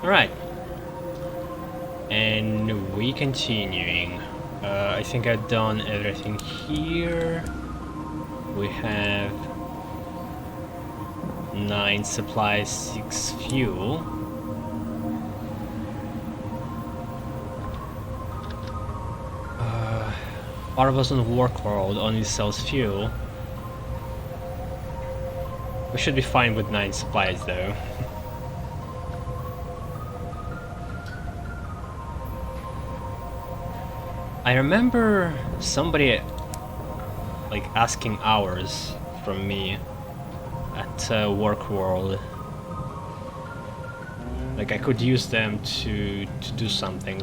Alright. And we continuing. I think I've done everything here. We have 9 supplies, 6 fuel. Barbazon Work World only sells fuel. We should be fine with 9 supplies though. I remember somebody like asking hours from me at Work World. Like I could use them to do something.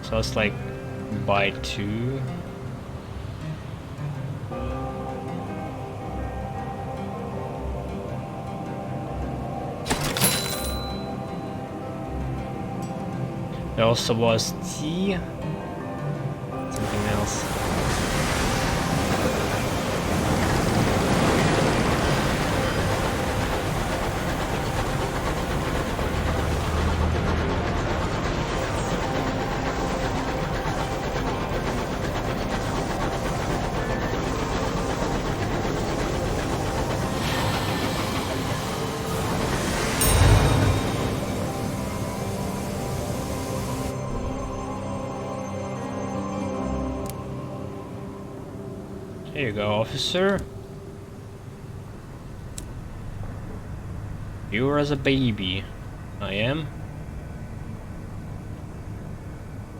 So it's like buy 2. There also was tea. Something else. Here you go, officer. You were as a baby. I am.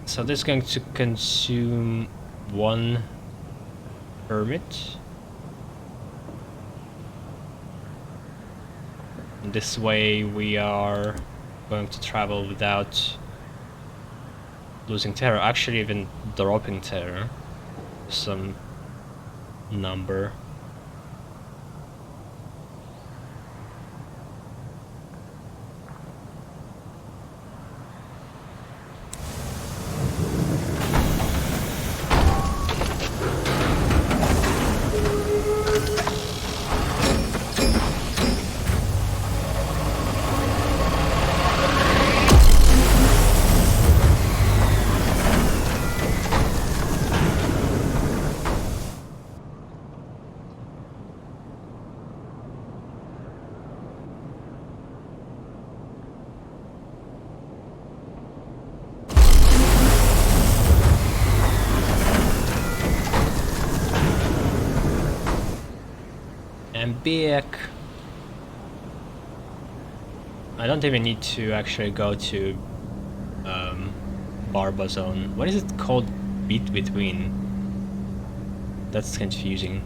So this is going to consume 1 permit. And this way we are going to travel without losing terror. Actually even dropping terror. Some number. And back. I don't even need to actually go to Barbazon. What is it called? Beat Between. That's confusing.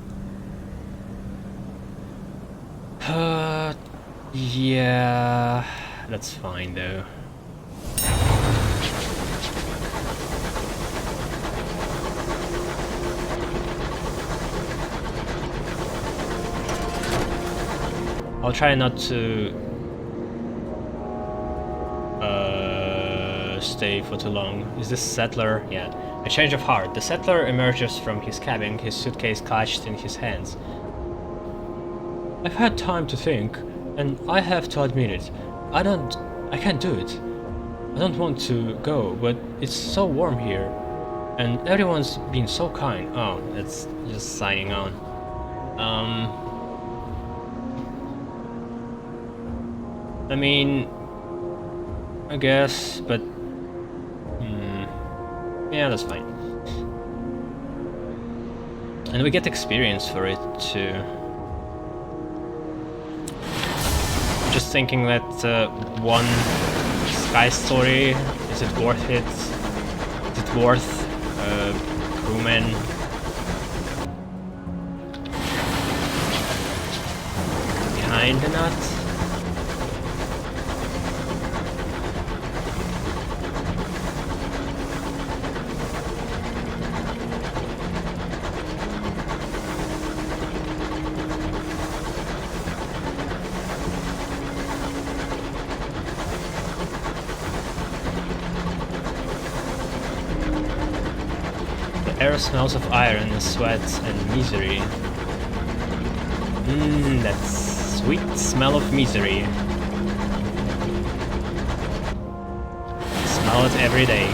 Yeah, that's fine though. I'll try not to stay for too long. Is this settler? Yeah. A change of heart. The settler emerges from his cabin, his suitcase clutched in his hands. I've had time to think, and I have to admit it. I can't do it. I don't want to go, but it's so warm here. And everyone's been so kind. Oh, that's just signing on. I mean, I guess, but yeah, that's fine. And we get experience for it too. Just thinking that 1 sky story, is it worth it? Is it worth crewmen? Kinda not. The air smells of iron, sweat, and misery. That's Sweet smell of misery. Smell it every day.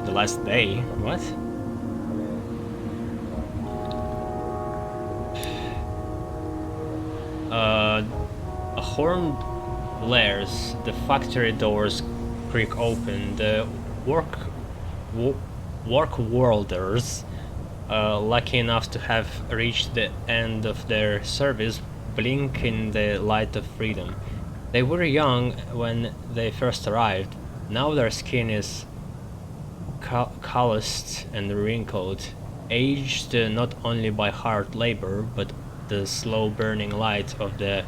The last day? What? A horn blares, the factory doors creak open, the work worlders, lucky enough to have reached the end of their service, blink in the light of freedom. They were young when they first arrived. Now their skin is calloused and wrinkled, aged not only by hard labor, but the slow burning light of the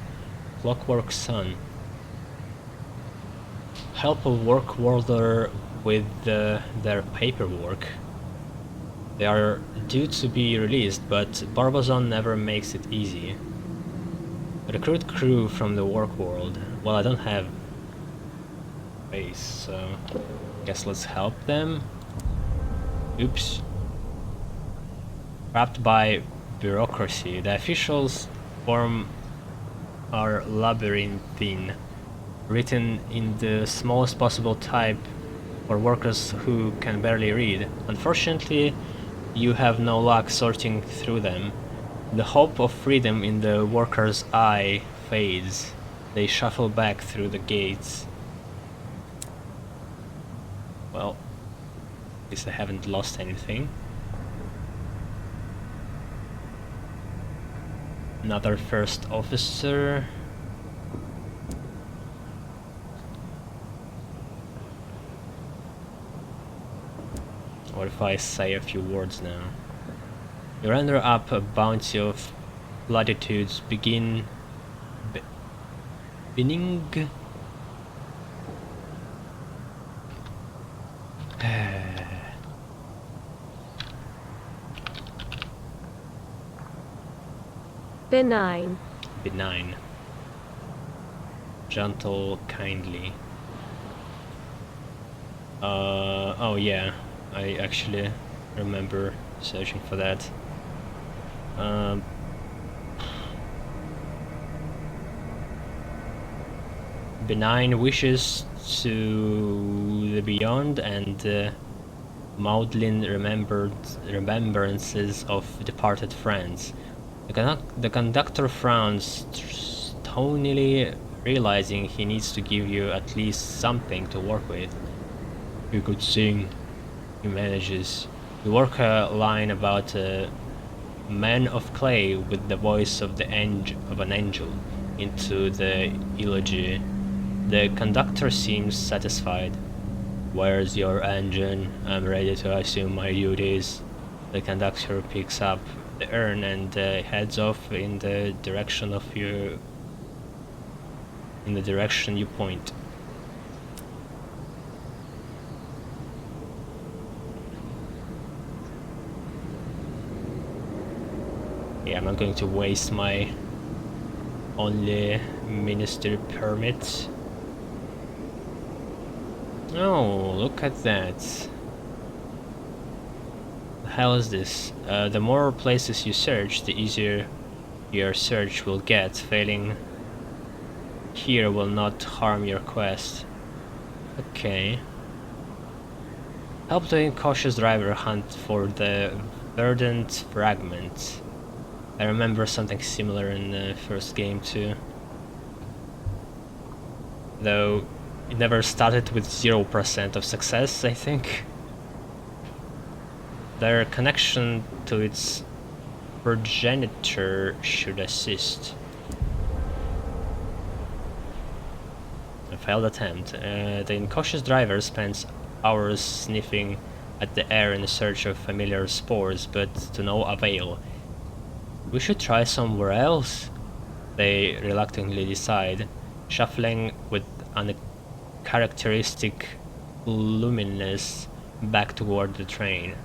clockwork sun. Help a work worlder with their paperwork. They are due to be released, but Barbazon never makes it easy. Recruit crew from the work world. Well, I don't have space, so guess let's help them. Oops. Trapped by bureaucracy, the officials form are labyrinthine, written in the smallest possible type for workers who can barely read. Unfortunately, you have no luck sorting through them. The hope of freedom in the worker's eye fades. They shuffle back through the gates. Well, at least I haven't lost anything. Another first officer. What if I say a few words now? You render up a bounty of platitudes, beginning benign. Benign. Gentle, kindly. Oh yeah, I actually remember searching for that. Benign wishes to the beyond and maudlin remembrances of departed friends. The conductor frowns stonily, realizing he needs to give you at least something to work with. You could sing, he manages. You work a line about a man of clay with the voice of an angel into the eulogy. The conductor seems satisfied. Where's your engine? I'm ready to assume my duties. The conductor picks up the urn and heads off in the direction you point. Yeah, I'm not going to waste my only ministry permit. Oh, look at that. The hell is this? The more places you search, the easier your search will get. Failing here will not harm your quest. Okay. Help the incautious driver hunt for the verdant fragment. I remember something similar in the first game too. Though it never started with 0% of success, I think. Their connection to its progenitor should assist. A failed attempt. The incautious driver spends hours sniffing at the air in search of familiar spores, but to no avail. We should try somewhere else, they reluctantly decide, shuffling with uncharacteristic gloominess back toward the train.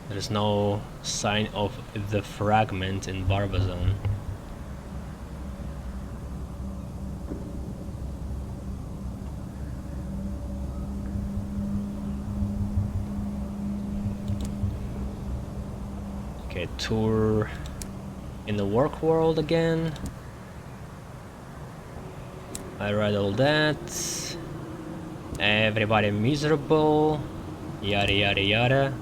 There is no sign of the fragment in Barbazon. Okay, tour in the work world again. I read all that. Everybody miserable. Yada yada yada.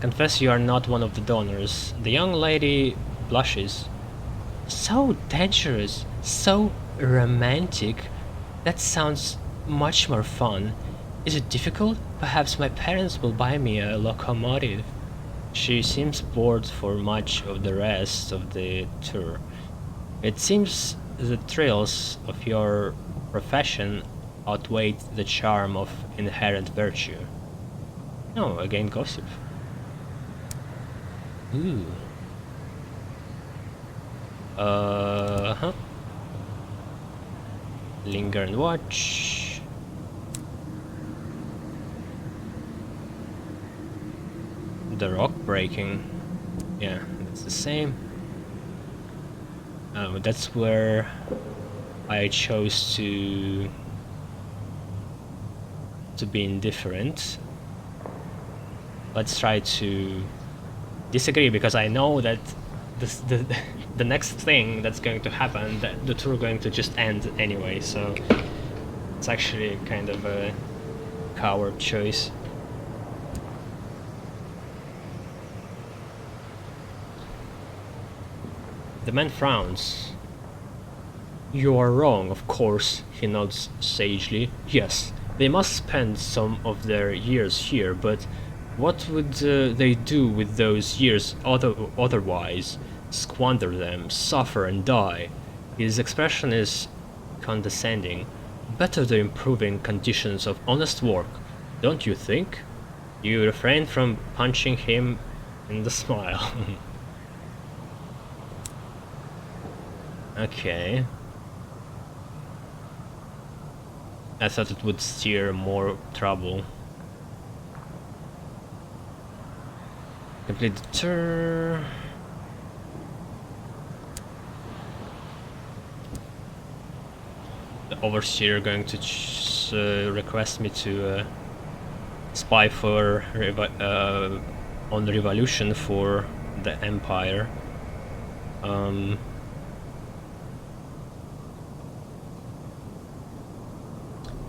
Confess you are not one of the donors. The young lady blushes. So dangerous, so romantic. That sounds much more fun. Is it difficult? Perhaps my parents will buy me a locomotive. She seems bored for much of the rest of the tour. It seems the thrills of your profession outweigh the charm of inherent virtue. No, again gossip. Ooh. Huh. Linger and watch. The rock breaking. Yeah, that's the same. That's where I chose to be indifferent. Let's try to disagree, because I know that the next thing that's going to happen, that the tour going to just end anyway, so it's actually kind of a coward choice. The man frowns. You are wrong, of course, he nods sagely. Yes, they must spend some of their years here, but what would they do with those years otherwise? Squander them, suffer and die. His expression is condescending. Better the improving conditions of honest work, don't you think? You refrain from punching him in the smile. Okay. I thought it would steer more trouble. Complete the tour. The overseer going to request me to spy for on the revolution for the empire.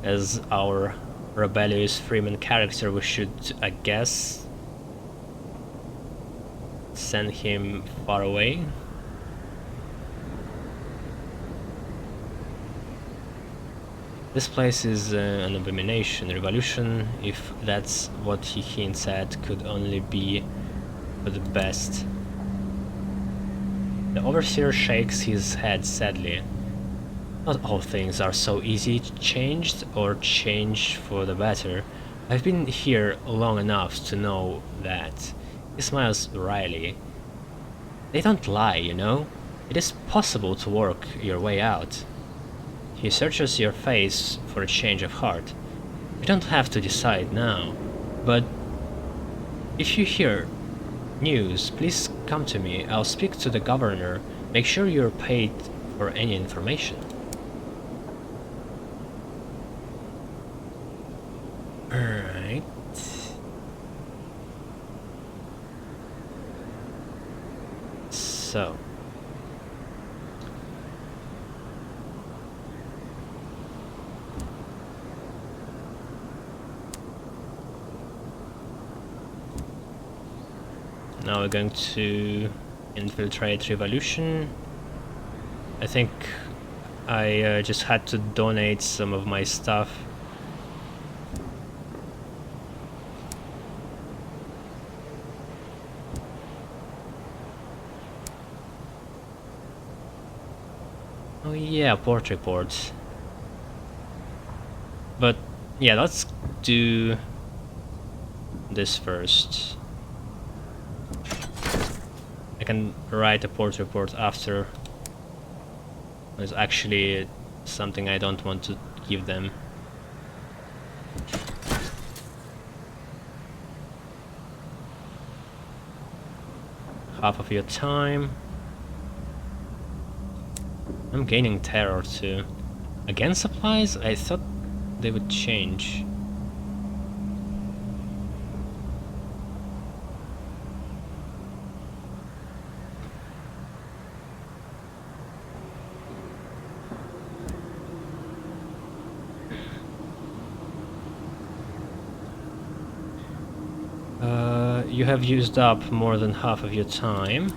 As our rebellious freeman character, we should, I guess, send him far away. This place is an abomination. Revolution, if that's what he hints at, could only be for the best. The overseer shakes his head sadly. Not all things are so easy changed or changed for the better. I've been here long enough to know that. He smiles wryly. They don't lie, you know. It is possible to work your way out. He searches your face for a change of heart. You don't have to decide now, but if you hear news, please come to me. I'll speak to the governor. Make sure you're paid for any information. Alright. So. Now we're going to infiltrate Revolution. I think I just had to donate some of my stuff. Oh yeah, port reports. But yeah, let's do this first. I can write a port report after. It's actually something I don't want to give them. Half of your time. I'm gaining terror too. Again supplies? I thought they would change. You have used up more than half of your time.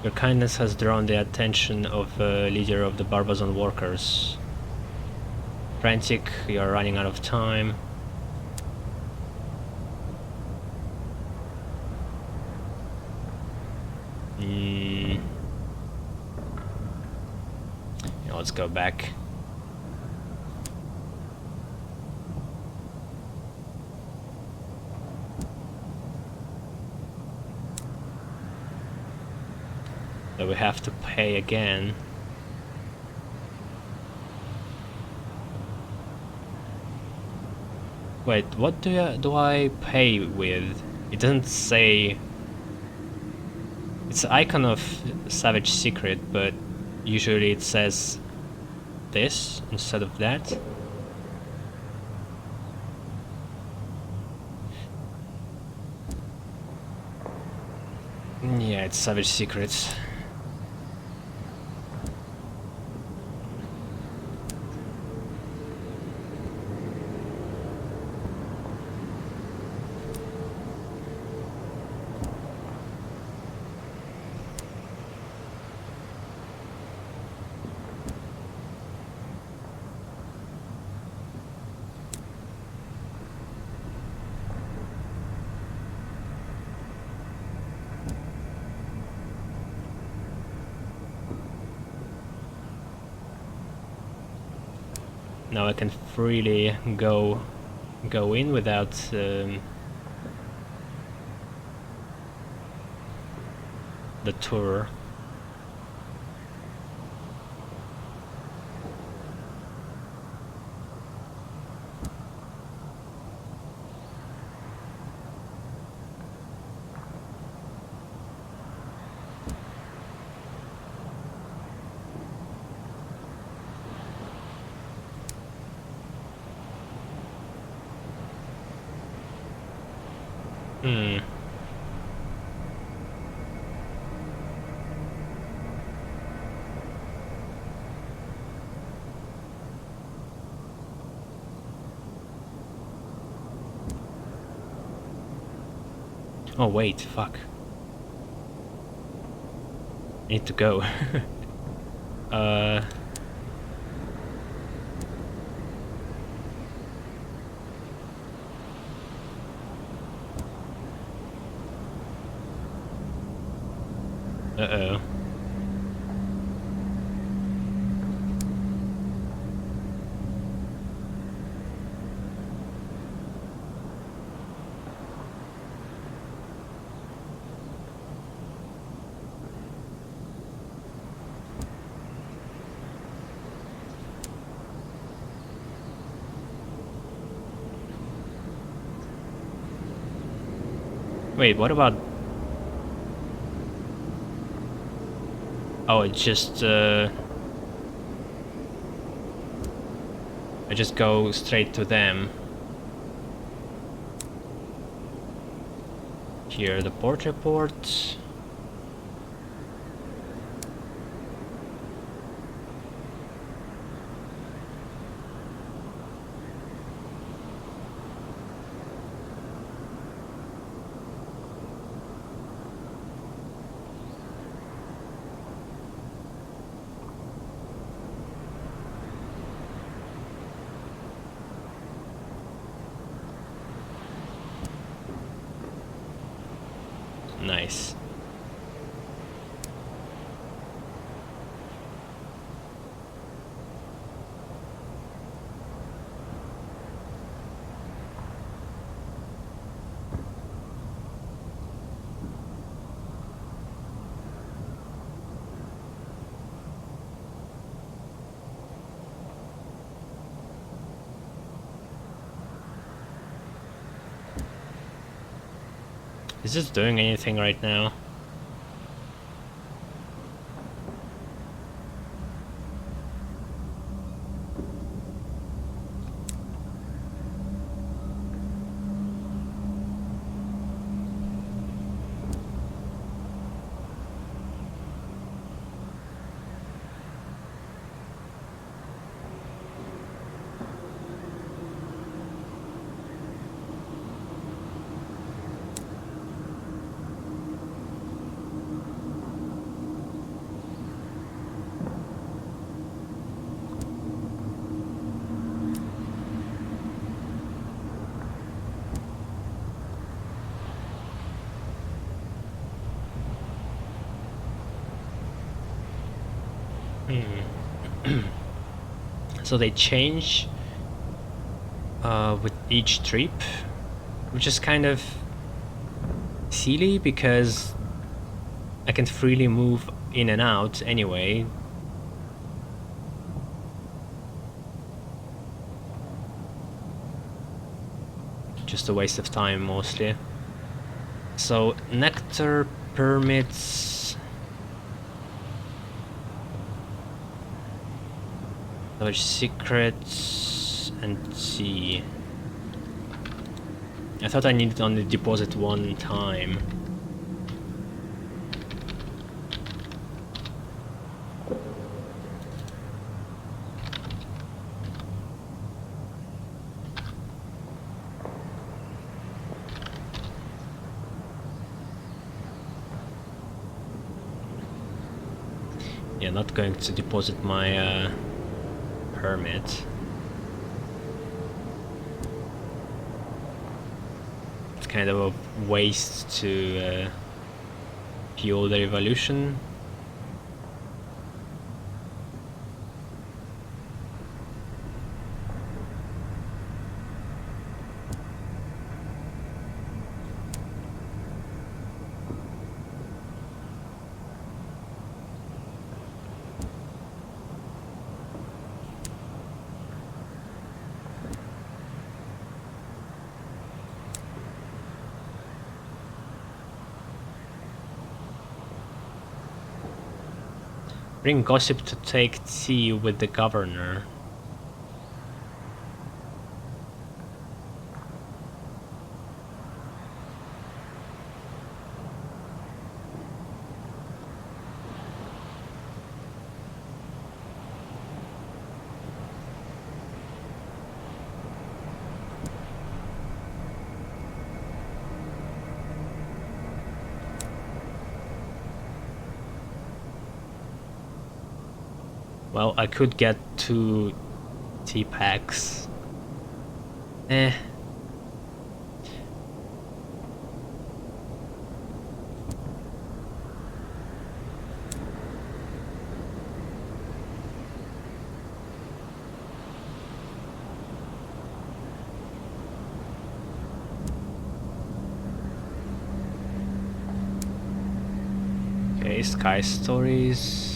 Your kindness has drawn the attention of a leader of the Barbazon workers. Frantic, you are running out of time. Let's go back. So we have to pay again. Wait, what do I pay with? It doesn't say. It's an icon of Savage Secret, but usually it says this instead of that. Yeah, it's Savage Secrets. Now I can freely go in without the tour. Oh wait, fuck. I need to go. Uh-oh. Wait, what about... Oh, it just... I just go straight to them. Here, the port report. Nice. Is this doing anything right now? So they change with each trip, which is kind of silly because I can freely move in and out anyway. Just a waste of time mostly. So nectar permits dodge secrets and see. I thought I needed only deposit one time. Yeah, not going to deposit my permit. It's kind of a waste to fuel the revolution. Bring gossip to take tea with the governor. Well, I could get 2 tea packs. Okay, Sky Stories.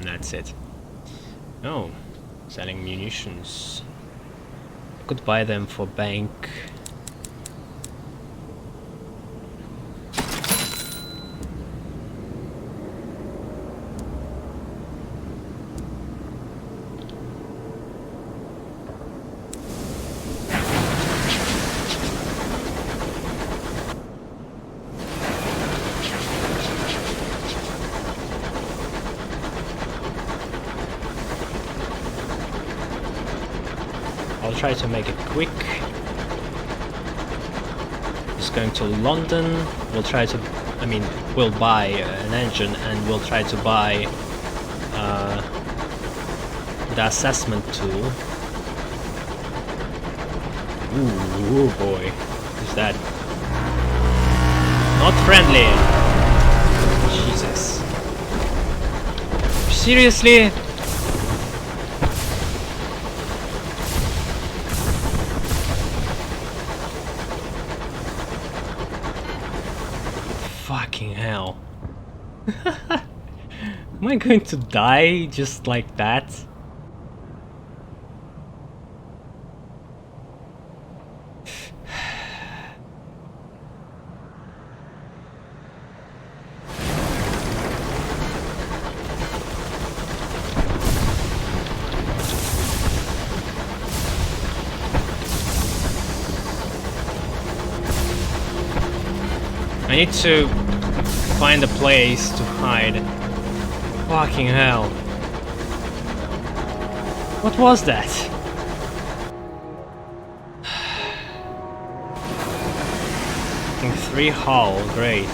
That's it. Oh, selling munitions. I could buy them for bank. I'll try to make it quick. Just going to London. We'll try to, we'll buy an engine and we'll try to buy the assessment tool. Ooh, boy. Who's that? Not friendly! Jesus. Seriously? Fucking hell. Am I going to die just like that? I need to find a place to hide. Fucking hell. What was that? Fucking 3 hull, great.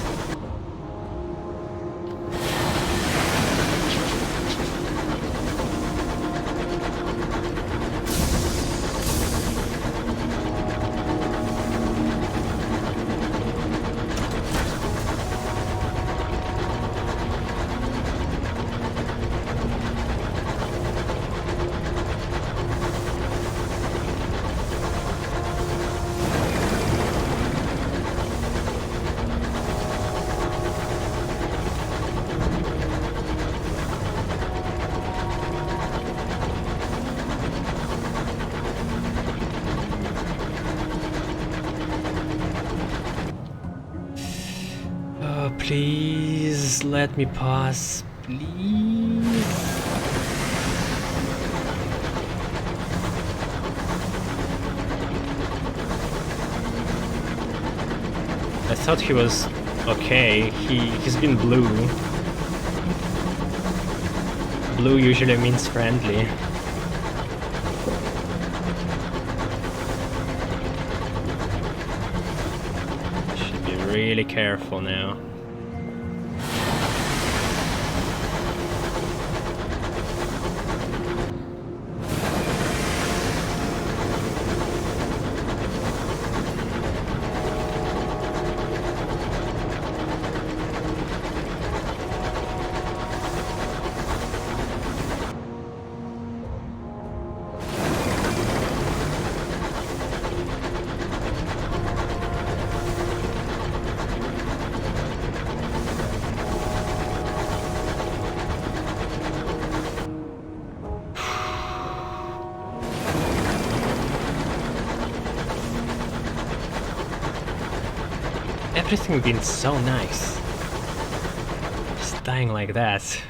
Please let me pass, please. I thought he was okay. He's been blue. Blue usually means friendly. Should be really careful now. Everything been so nice. Just dying like that.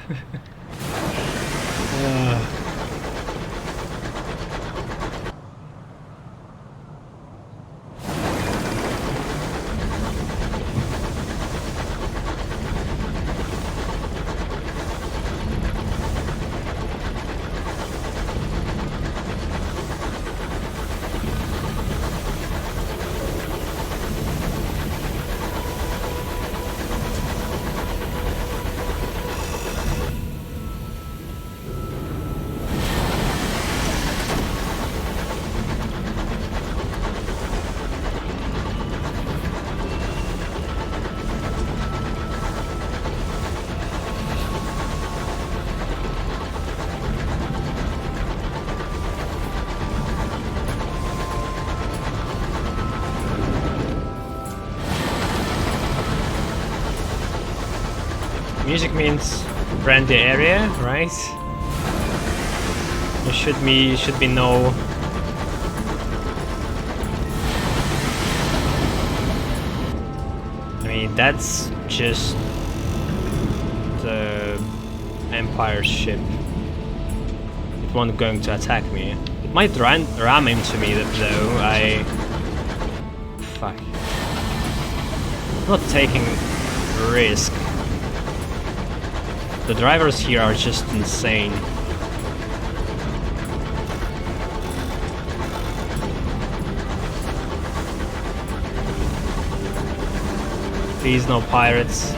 Music means friendly area, right? There should be no I mean that's just the Empire's ship. It won't going to attack me. It might ram into me though. Fuck. I'm not taking risk. The drivers here are just insane. Please, no pirates.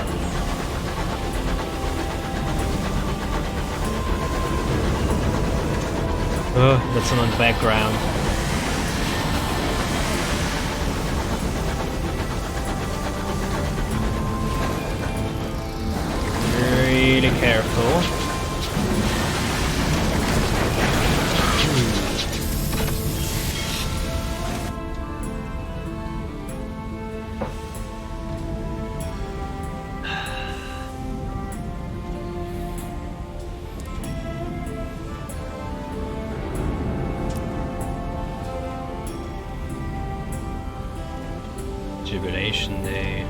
That's on the background. Really careful. Jubilation Day.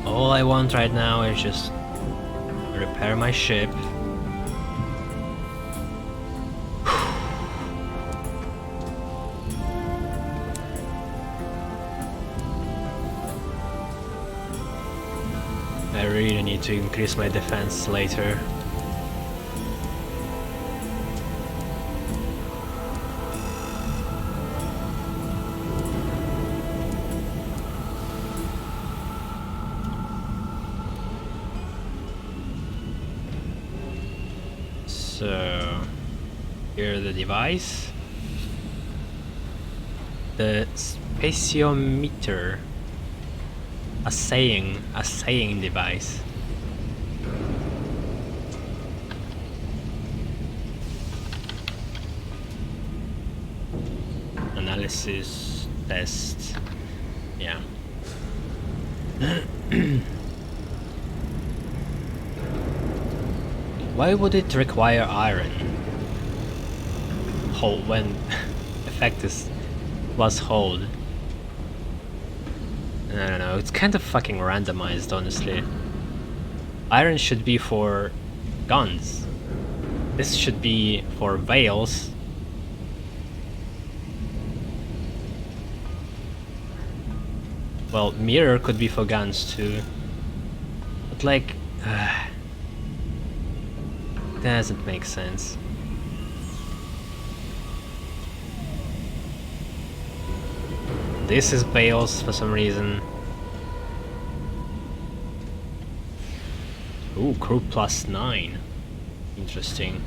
All I want right now is just repair my ship. I really need to increase my defense later. So, here's the device. The spaciometer. Assaying device. Analysis test. Yeah. Why would it require iron? Hold when effect was hold. I don't know, it's kind of fucking randomized, honestly. Iron should be for guns. This should be for veils. Well, mirror could be for guns too. But like... doesn't make sense. This is veils for some reason. Ooh, crew +9. Interesting.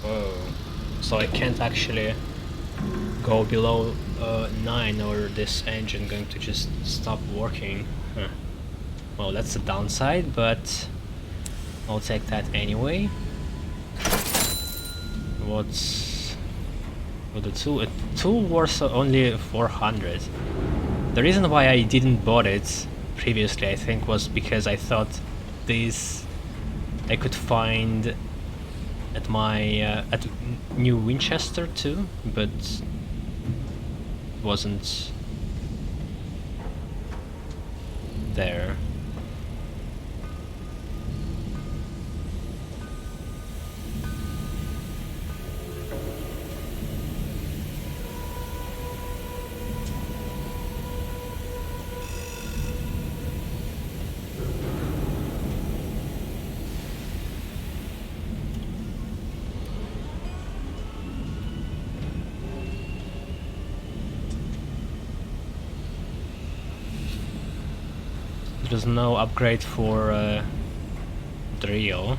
Whoa. So I can't actually go below 9 or this engine going to just stop working. Huh. Well, that's the downside, but I'll take that anyway. What's... Well, the tool worth only 400. The reason why I didn't bought it previously, I think, was because I thought this I could find at my at New Winchester too, but wasn't there. There's no upgrade for drill.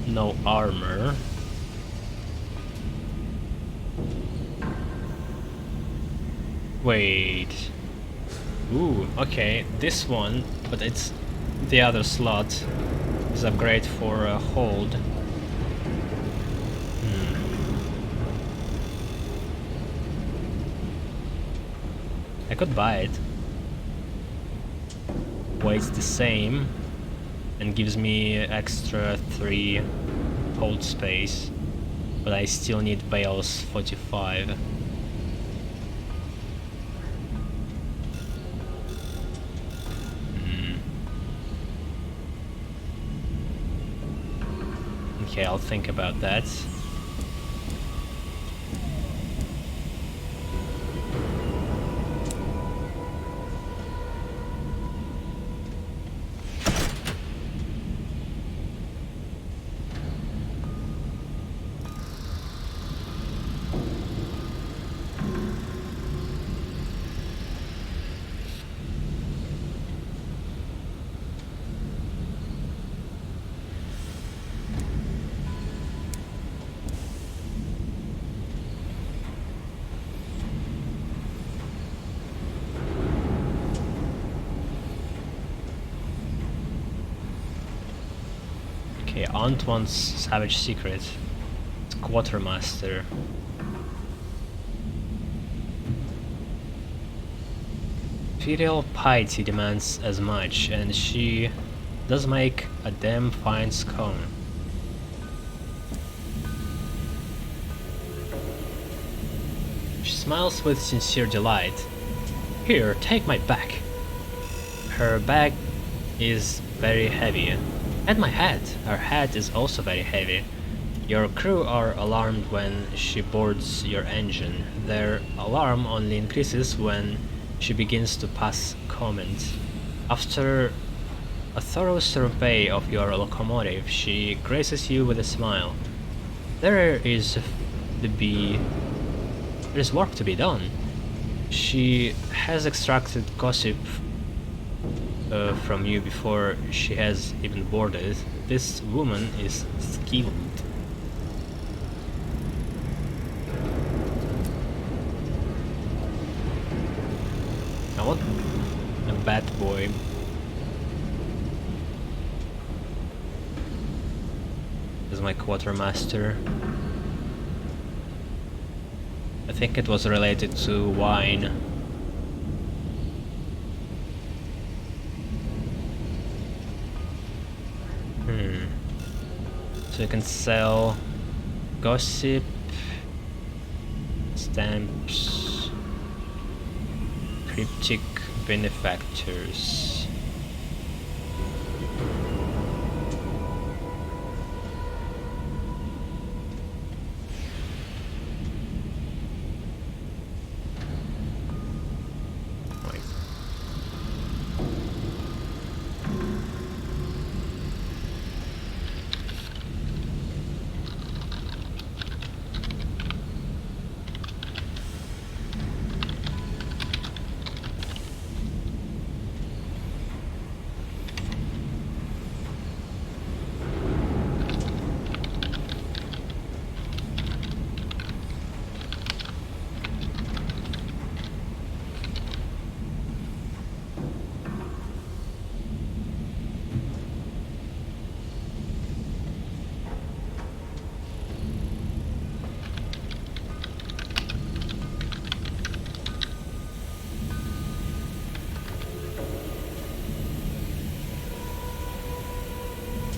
No armor. Wait. Ooh, okay, this one, but it's the other slot is upgrade for hold. I could buy it. Weight's the same and gives me extra 3 hold space, but I still need bales 45. Okay, I'll think about that. Okay, Antoine's Savage Secret. It's Quartermaster. Filial piety demands as much, and she does make a damn fine scone. She smiles with sincere delight. Here, take my bag. Her bag is very heavy. And my hat. Her hat is also very heavy. Your crew are alarmed when she boards your engine. Their alarm only increases when she begins to pass comments. After a thorough survey of your locomotive, she graces you with a smile. There is work to be done. She has extracted gossip from you before she has even boarded. This woman is skilled. I want a bad boy. As my quartermaster. I think it was related to wine. So you can sell gossip, stamps, cryptic benefactors.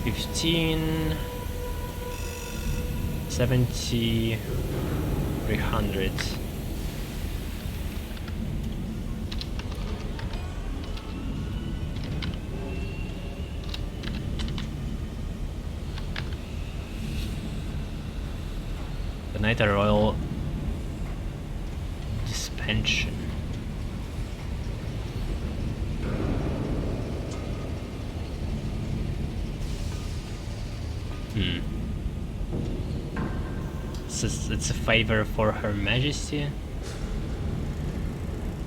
$15, $70, $300. The Niter Oil Dispension. It's a favor for Her Majesty?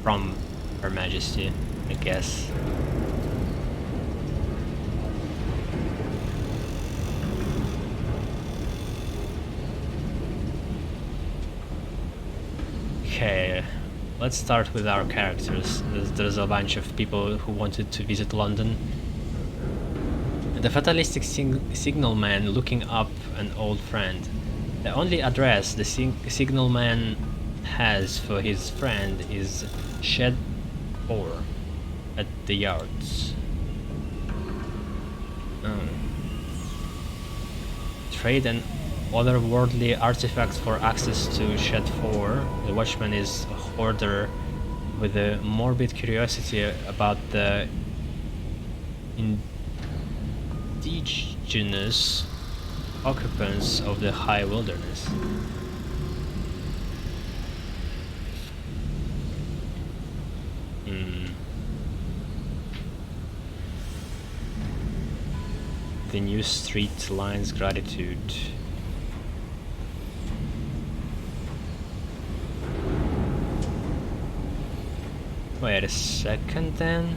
From Her Majesty, I guess. Okay, let's start with our characters. There's a bunch of people who wanted to visit London. The fatalistic signalman looking up an old friend. The only address the signalman has for his friend is Shed 4 at the yards. Trade and otherworldly artifacts for access to Shed 4. The watchman is a hoarder with a morbid curiosity about the indigenous occupants of the high wilderness. The new street lines gratitude. Wait a second then.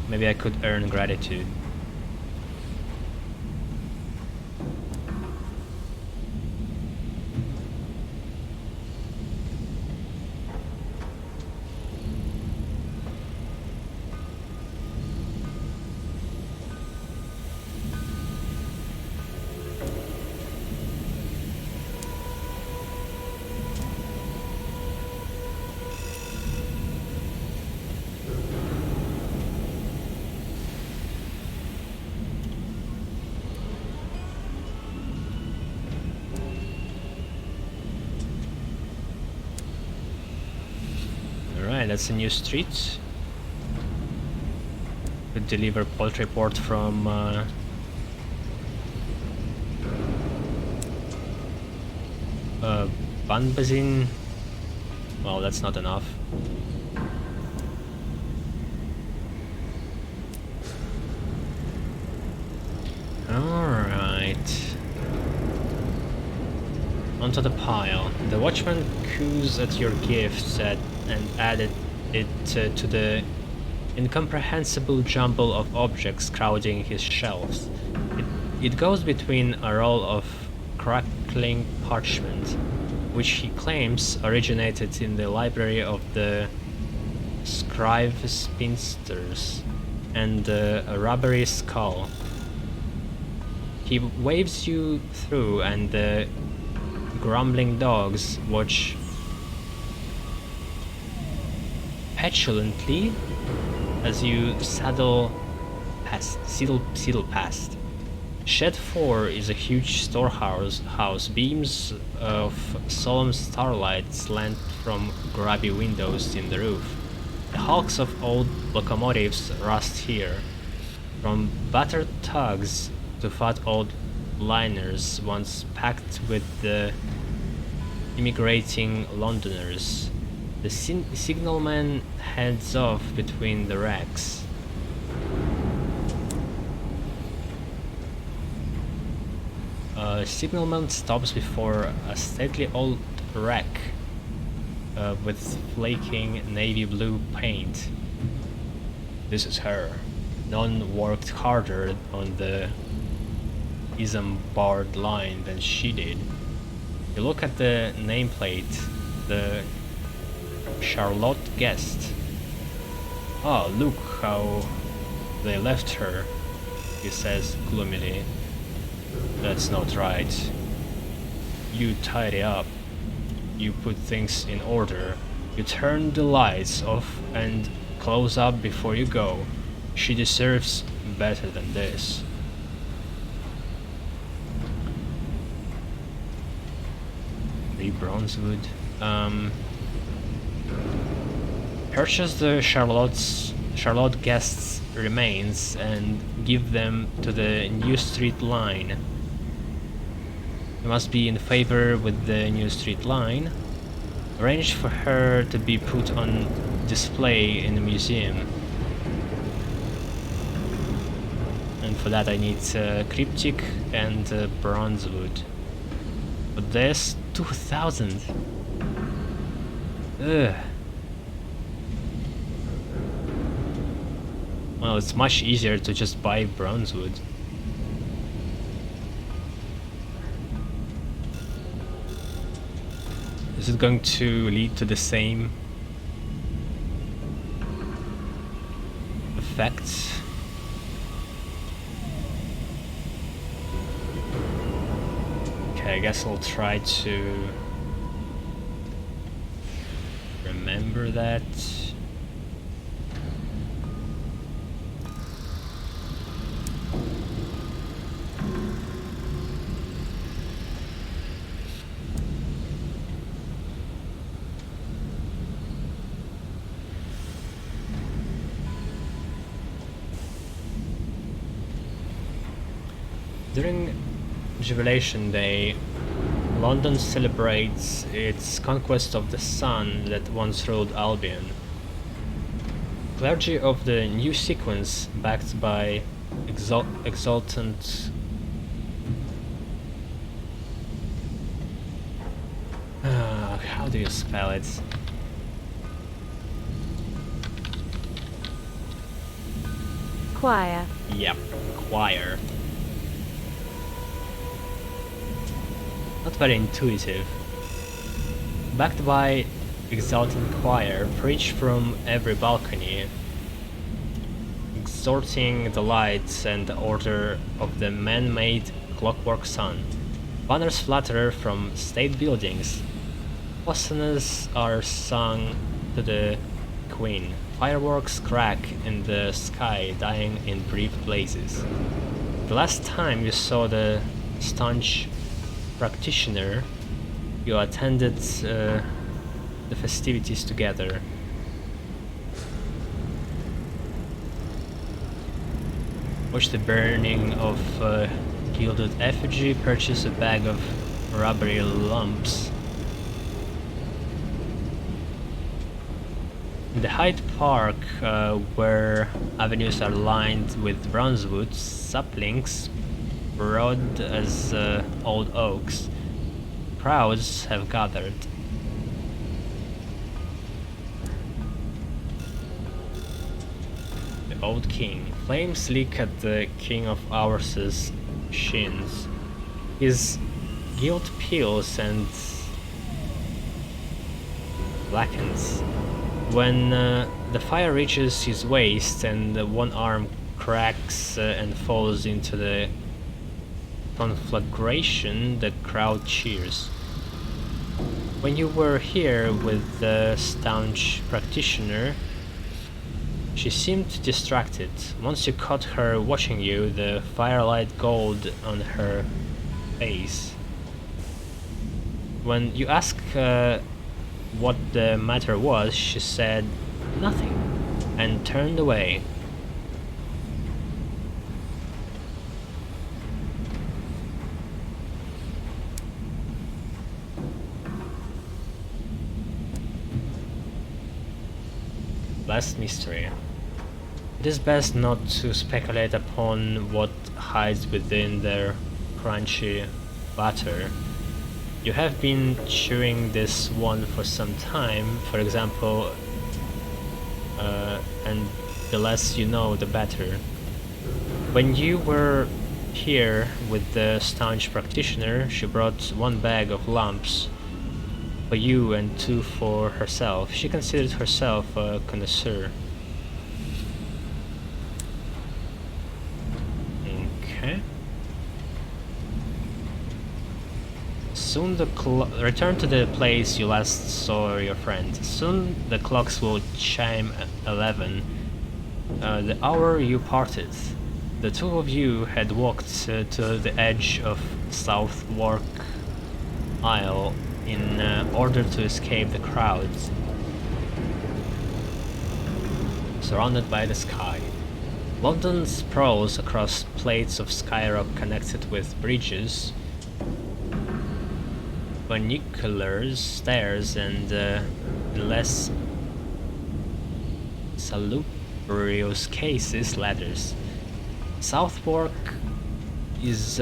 Maybe I could earn gratitude. That's a new street. Could deliver poultry port from Uh, Banbazin. Well, that's not enough. Alright. Onto the pile. The watchman coos at your gift and added it to the incomprehensible jumble of objects crowding his shelves. It goes between a roll of crackling parchment, which he claims originated in the library of the Scribe Spinsters, and a rubbery skull. He waves you through, and the grumbling dogs watch petulantly as you sidle past. Shed 4 is a huge storehouse. Beams of solemn starlight slant from grubby windows in the roof. The hulks of old locomotives rust here, from battered tugs to fat old liners once packed with the immigrating Londoners. The signalman heads off between the racks. Signalman stops before a stately old wreck with flaking navy blue paint. This is her. None worked harder on the Isambard line than she did. You look at the nameplate, the Charlotte Guest. Oh, look how they left her, he says gloomily. That's not right. You tidy up. You put things in order. You turn the lights off and close up before you go. She deserves better than this. The Bronzewood. Purchase the Charlotte Guest's remains and give them to the New Street line. You must be in favor with the New Street line. Arrange for her to be put on display in the museum. And for that I need Cryptic and Bronzewood. But there's 2,000. Ugh. Well, it's much easier to just buy Bronzewood. Is it going to lead to the same effect? Okay, I guess I'll try to remember that. During Jubilation Day, London celebrates its conquest of the sun that once ruled Albion. Clergy of the new sequence, backed by exultant how do you spell it? Choir. Yep, choir. Not very intuitive. Backed by exultant choir, preach from every balcony, exhorting the lights and the order of the man-made clockwork sun. Banners flutter from state buildings. Hosannas are sung to the Queen. Fireworks crack in the sky, dying in brief blazes. The last time you saw the staunch practitioner, you attended the festivities together. Watch the burning of gilded effigy, purchase a bag of rubbery lumps. In the Hyde Park, where avenues are lined with bronzewood saplings, broad as old oaks, crowds have gathered. The old king. Flames lick at the king of Ours's shins. His guilt peels and blackens. When the fire reaches his waist and one arm cracks and falls into the conflagration, the crowd cheers. When you were here with the staunch practitioner, she seemed distracted. Once you caught her watching you, the firelight gold on her face. When you asked what the matter was, she said nothing and turned away. Last mystery. It is best not to speculate upon what hides within their crunchy batter. You have been chewing this one for some time, for example, and the less you know, the better. When you were here with the staunch practitioner, she brought 1 bag of lumps for you and 2 for herself. She considered herself a connoisseur. Okay. Soon return to the place you last saw your friend. Soon the clocks will chime 11, the hour you parted. The two of you had walked to the edge of Southwark Isle in order to escape the crowds. Surrounded by the sky. London sprawls across plates of skyrock connected with bridges, funiculars, stairs, and less salubrious cases, ladders. Southwark is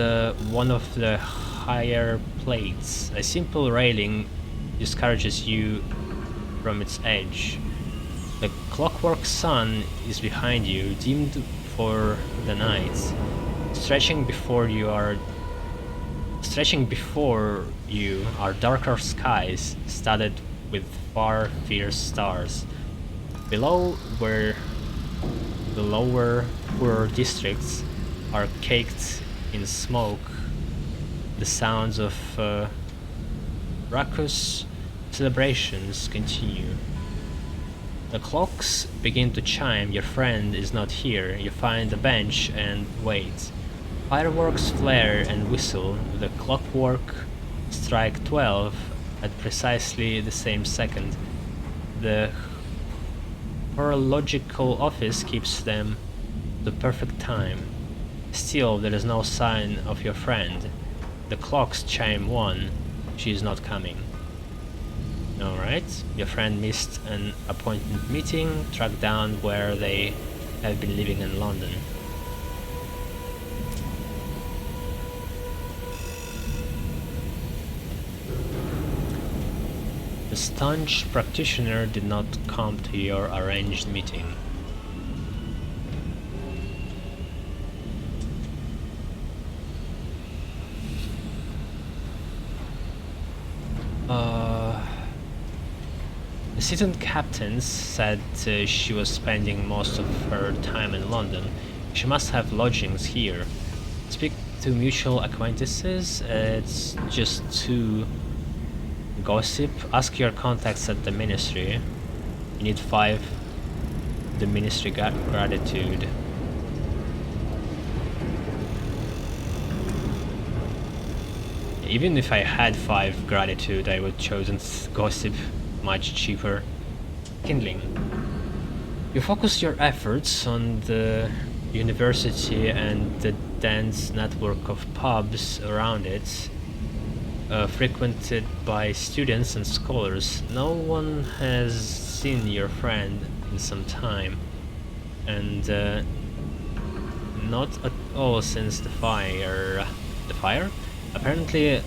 one of the higher plates. A simple railing discourages you from its edge. The clockwork sun is behind you, dimmed for the night. Stretching before you are darker skies, studded with far fierce stars. Below, where the lower, poorer districts are caked in smoke, the sounds of raucous celebrations continue. The clocks begin to chime. Your friend is not here. You find a bench and wait. Fireworks flare and whistle. The clockwork strike 12 at precisely the same second. The horological office keeps them the perfect time. Still, there is no sign of your friend. The clocks chime 1. She is not coming. Alright, your friend missed an appointment meeting, tracked down where they have been living in London. The staunch practitioner did not come to your arranged meeting. The seasoned captains said she was spending most of her time in London. She must have lodgings here. Speak to mutual acquaintances. It's just too gossip. Ask your contacts at the ministry. You need 5. The ministry got gratitude. Even if I had 5 gratitude, I would chosen gossip. Much cheaper. Kindling. You focus your efforts on the university and the dense network of pubs around it. frequented by students and scholars. No one has seen your friend in some time, and not at all since the fire. The fire? Apparently,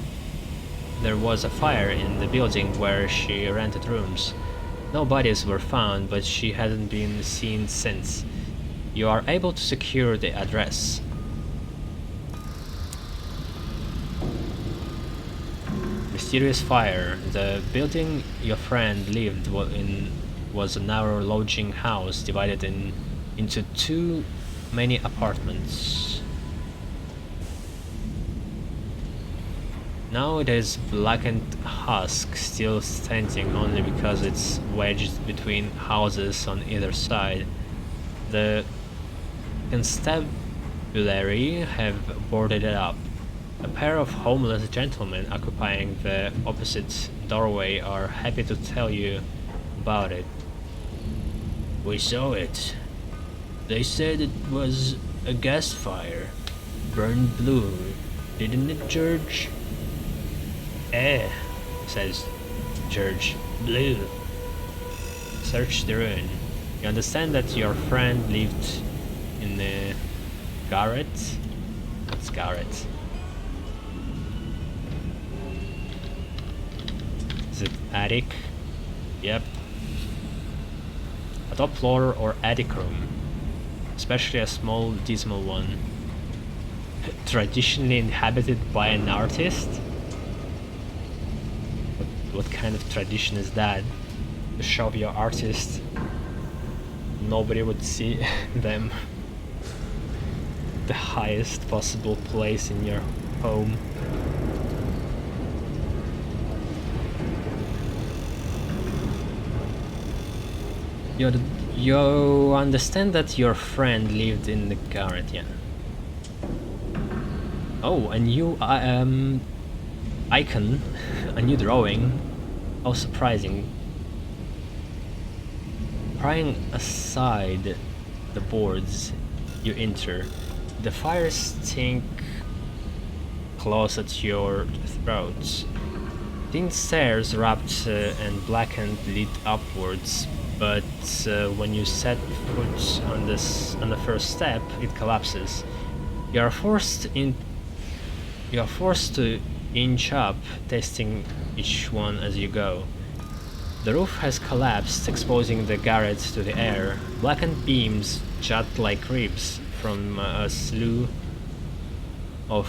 there was a fire in the building where she rented rooms. No bodies were found, but she hadn't been seen since. You are able to secure the address. Mysterious fire. The building your friend lived in was a narrow lodging house divided into too many apartments. Now it is blackened husk, still standing only because it's wedged between houses on either side. The constabulary have boarded it up. A pair of homeless gentlemen occupying the opposite doorway are happy to tell you about it. We saw it. They said it was a gas fire. Burned blue, didn't it, George? Eh, says George. Blue. Search the ruin. You understand that your friend lived in the garret? What's garret? Is it attic? Yep. A top floor or attic room. Especially a small, dismal one. Traditionally inhabited by an artist? What kind of tradition is that? To shove your artist, nobody would see them. The highest possible place in your home. You understand that your friend lived in the garret, yeah? Oh, a new icon, a new drawing. How surprising. Prying aside the boards, you enter. The fire stink claws at your throats. Thin stairs wrapped and blackened lead upwards, but when you set foot on the first step, it collapses. You are forced to inch up, testing each one as you go. The roof has collapsed, exposing the garret to the air. Blackened beams jut like ribs from a slew of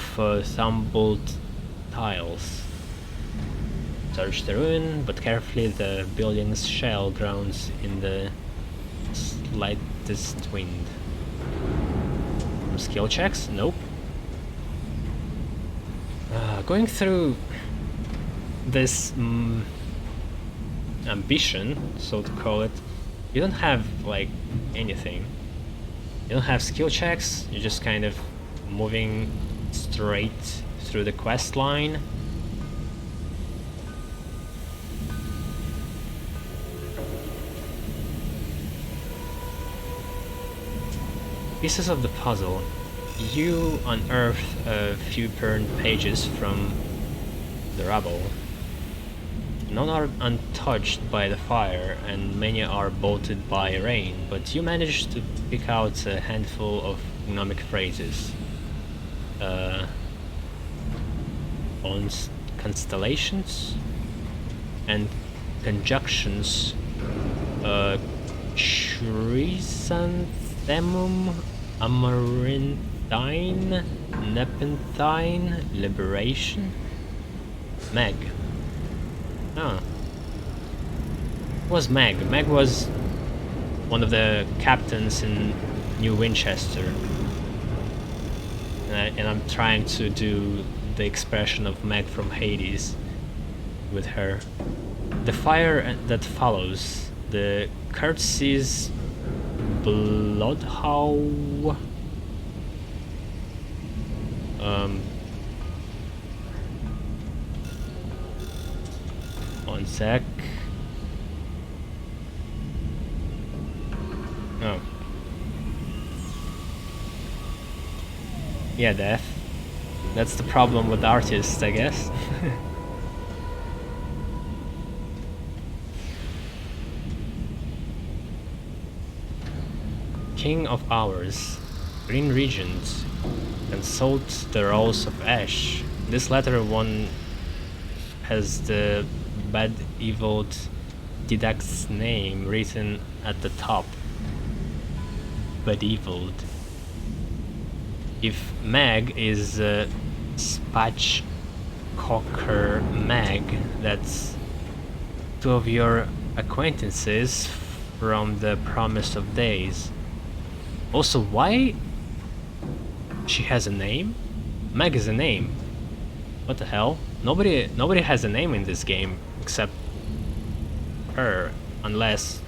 tumbled tiles. Search the ruin, but carefully. The building's shell groans in the slightest wind. Skill checks? Nope. Going through this ambition, so to call it, you don't have like anything. You don't have skill checks, you're just kind of moving straight through the quest line. Pieces of the puzzle. You unearth a few burned pages from the rubble. None are untouched by the fire, and many are bolted by rain, but you manage to pick out a handful of gnomic phrases. Constellations and conjunctions. Chrysanthemum, Amaranthine, Nepentine, Liberation. Meg. Oh. It was Meg. Meg was one of the captains in New Winchester. And I'm trying to do the expression of Meg from Hades with her. The fire that follows. The Curtsies Bloodhow. One sec. Oh. Yeah, death. That's the problem with artists, I guess. King of ours, Green Regent, consult the Rose of Ash. This latter one has the bad evil Didact's name written at the top. Bad evil. If Mag is Spatchcocker Mag, that's two of your acquaintances from the Promise of Days. Also, why she has a name? Mag is a name. What the hell? Nobody has a name in this game except her, unless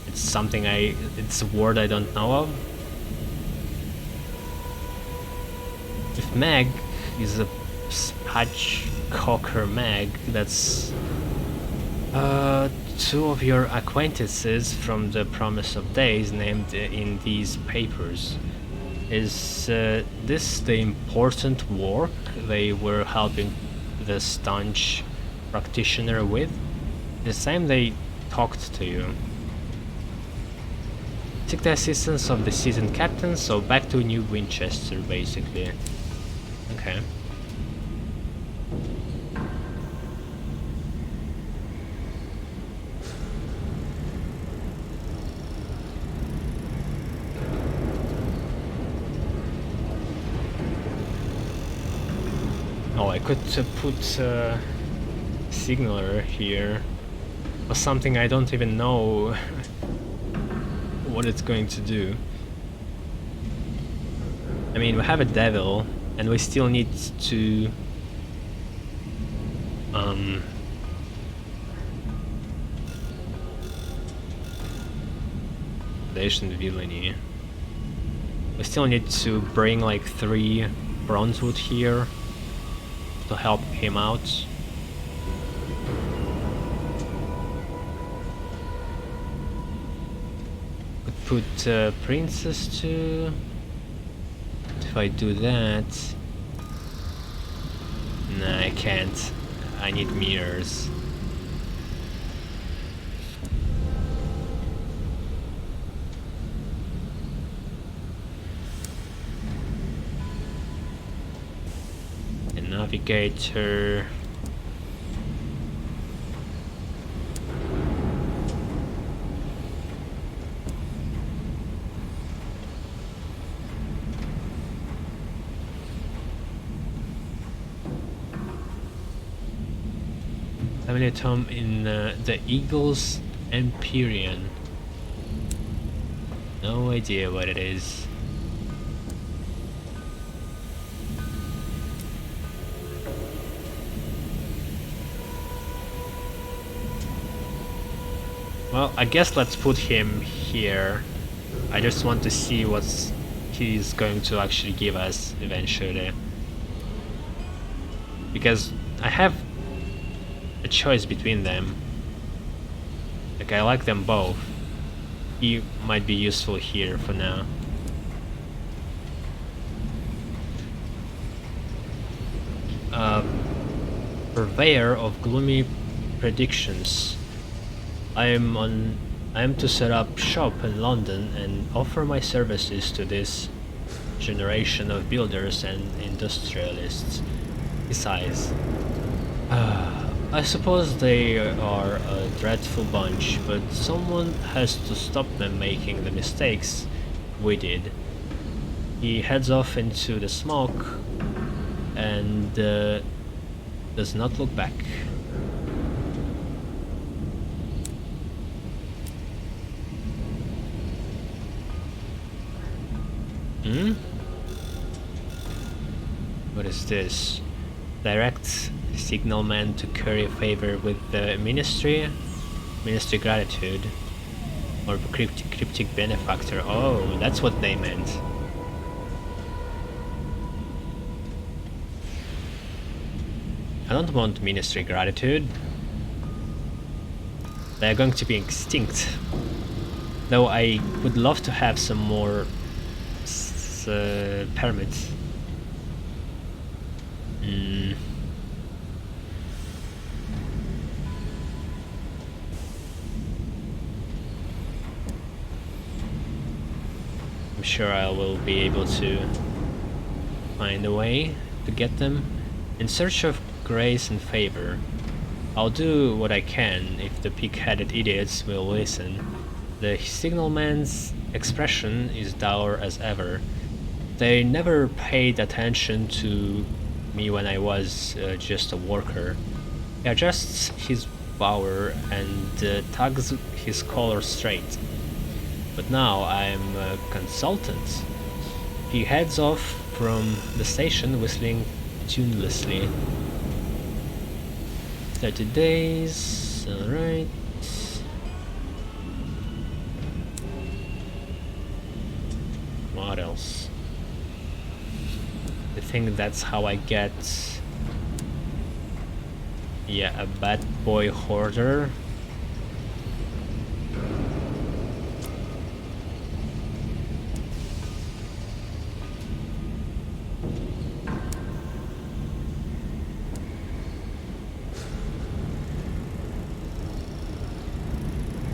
it's it's a word I don't know of. If Mag is a Spatchcocker Mag, that's two of your acquaintances from the Promise of Days named in these papers. Is this the important work they were helping the staunch practitioner with? The same they talked to you. Seek the assistance of the seasoned captain, so back to New Winchester, basically. Okay. Oh, I could put a signaler here, or something I don't even know what it's going to do. I mean, we have a devil, and we still need to Foundation villainy. We still need to bring like 3 bronzewood here to help him out. Could put princess too. If I do that, nah, I can't. I need mirrors. A navigator. Family home in the Eagle's Empyrean. No idea what it is. Well, I guess let's put him here. I just want to see what he's going to actually give us eventually. Because I have a choice between them. Like, I like them both. He might be useful here for now. Purveyor of Gloomy predictions. I am to set up shop in London and offer my services to this generation of builders and industrialists. Besides, I suppose they are a dreadful bunch, but someone has to stop them making the mistakes we did. He heads off into the smoke and does not look back. What is this? Direct signalman to curry favor with the ministry gratitude, or cryptic benefactor. Oh, that's what they meant. I don't want ministry gratitude. They're going to be extinct. Though I would love to have some more permits. sure I will be able to find a way to get them. In search of grace and favor. I'll do what I can if the pig-headed idiots will listen. The signalman's expression is dour as ever. They never paid attention to me when I was just a worker. He adjusts his bower and tugs his collar straight. But now I'm a consultant. He heads off from the station whistling tunelessly. 30 days, alright. What else? I think that's how I get... yeah, a bad boy hoarder.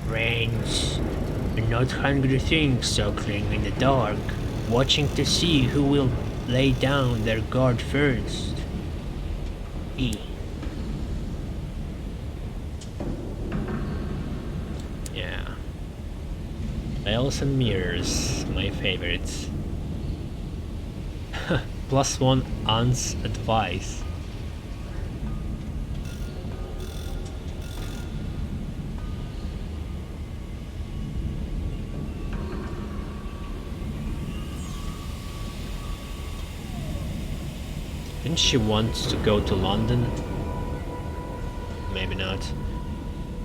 Friends, not hungry things circling in the dark, watching to see who will lay down their guard first. E. Yeah. Veils and mirrors, my favorites. +1 aunt's advice. Didn't she want to go to London? Maybe not.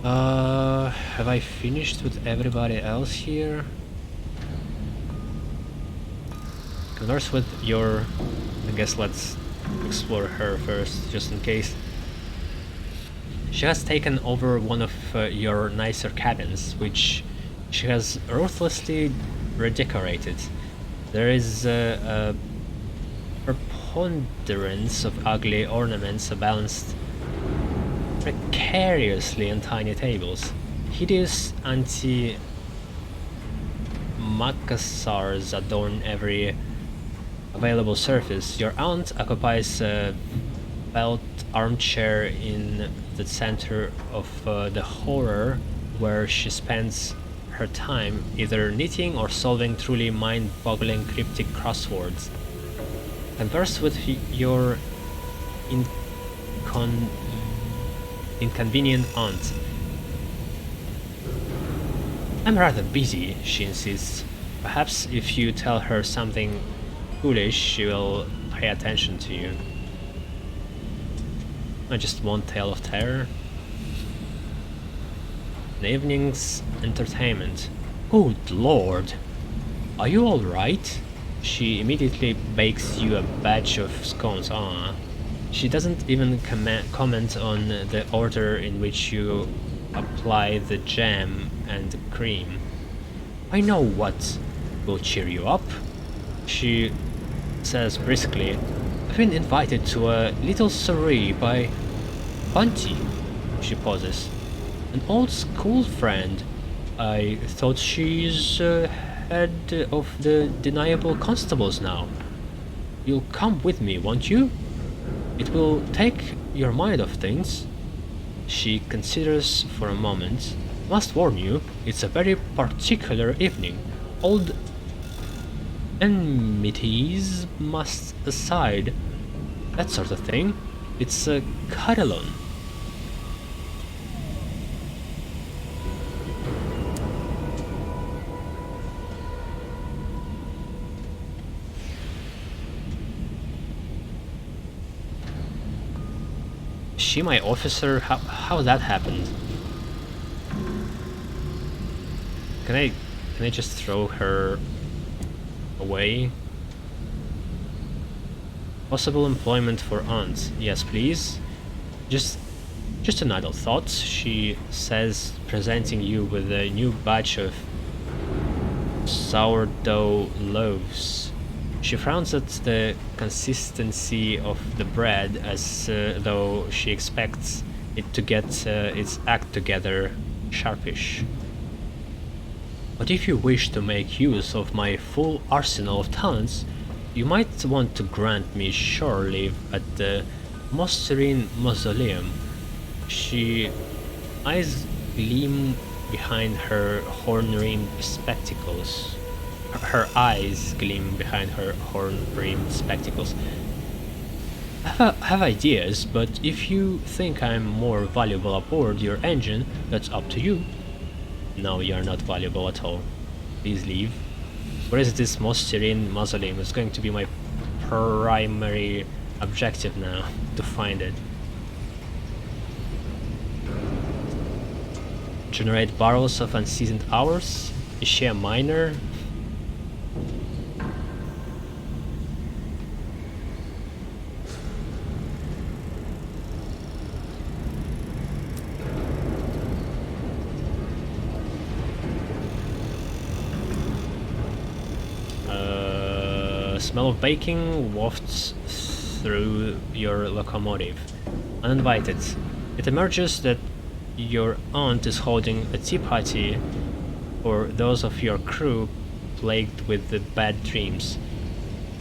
Have I finished with everybody else here? Converse with your... I guess let's explore her first, just in case. She has taken over one of your nicer cabins, which she has ruthlessly redecorated. There is a preponderance of ugly ornaments balanced precariously on tiny tables. Hideous anti-macassars adorn every available surface. Your aunt occupies a felt armchair in the center of the horror, where she spends her time either knitting or solving truly mind-boggling cryptic crosswords. Converse with your inconvenient aunt. I'm rather busy, she insists. Perhaps if you tell her something foolish, she will pay attention to you. I just want tale of terror. An evening's entertainment. Good lord! Are you alright? She immediately bakes you a batch of scones. She doesn't even comment on the order in which you apply the jam and the cream. I know what will cheer you up, she says briskly. I've been invited to a little soiree by Bunty. She pauses. An old school friend. I thought she's head of the deniable constables now. You'll come with me, won't you? It will take your mind off things. She considers for a moment. Must warn you, it's a very particular evening. Old enmities must aside. That sort of thing. It's a cut-alone. She my officer? How that happened? Can I just throw her away? Possible employment for aunt. Yes, please. Just an idle thought, she says, presenting you with a new batch of sourdough loaves. She frowns at the consistency of the bread as though she expects it to get its act together sharpish. But if you wish to make use of my full arsenal of talents, you might want to grant me shore leave at the most serene mausoleum. She eyes gleam behind her horn-rimmed spectacles. Her eyes gleam behind her horn-rimmed spectacles. I have ideas, but if you think I'm more valuable aboard your engine, that's up to you. No, you're not valuable at all. Please leave. Where is this most serene mausoleum? It's going to be my primary objective now, to find it. Generate barrels of unseasoned hours? Is she a miner? Smell of baking wafts through your locomotive. Uninvited. It emerges that your aunt is holding a tea party for those of your crew plagued with the bad dreams.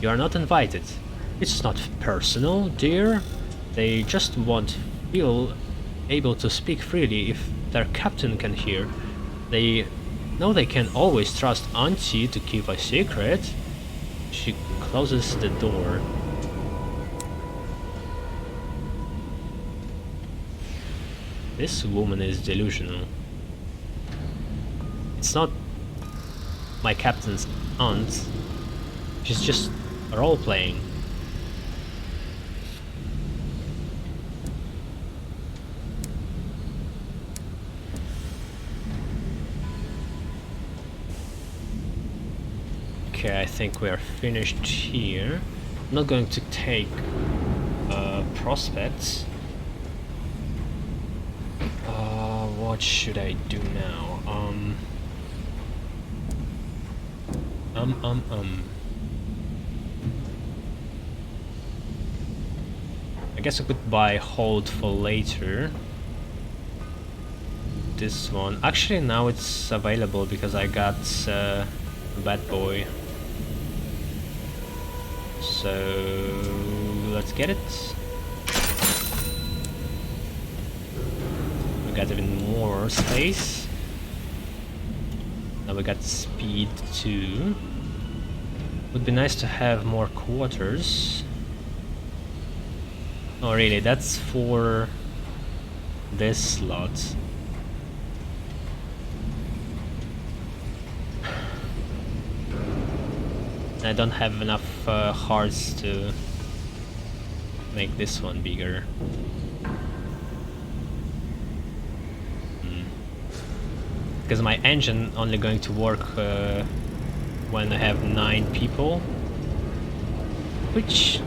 You are not invited. It's not personal, dear. They just won't feel able to speak freely if their captain can hear. They know they can always trust Auntie to keep a secret. She closes the door. This woman is delusional. It's not my captain's aunt. She's just role-playing. Okay, I think we are finished here. I'm not going to take prospects. What should I do now? I guess I could buy hold for later. This one. Actually, now it's available because I got Bad Boy. So let's get it. We got even more space. Now we got speed too. Would be nice to have more quarters. Oh really, that's for this slot. I don't have enough hearts to make this one bigger. Because my engine only going to work when I have 9 people, which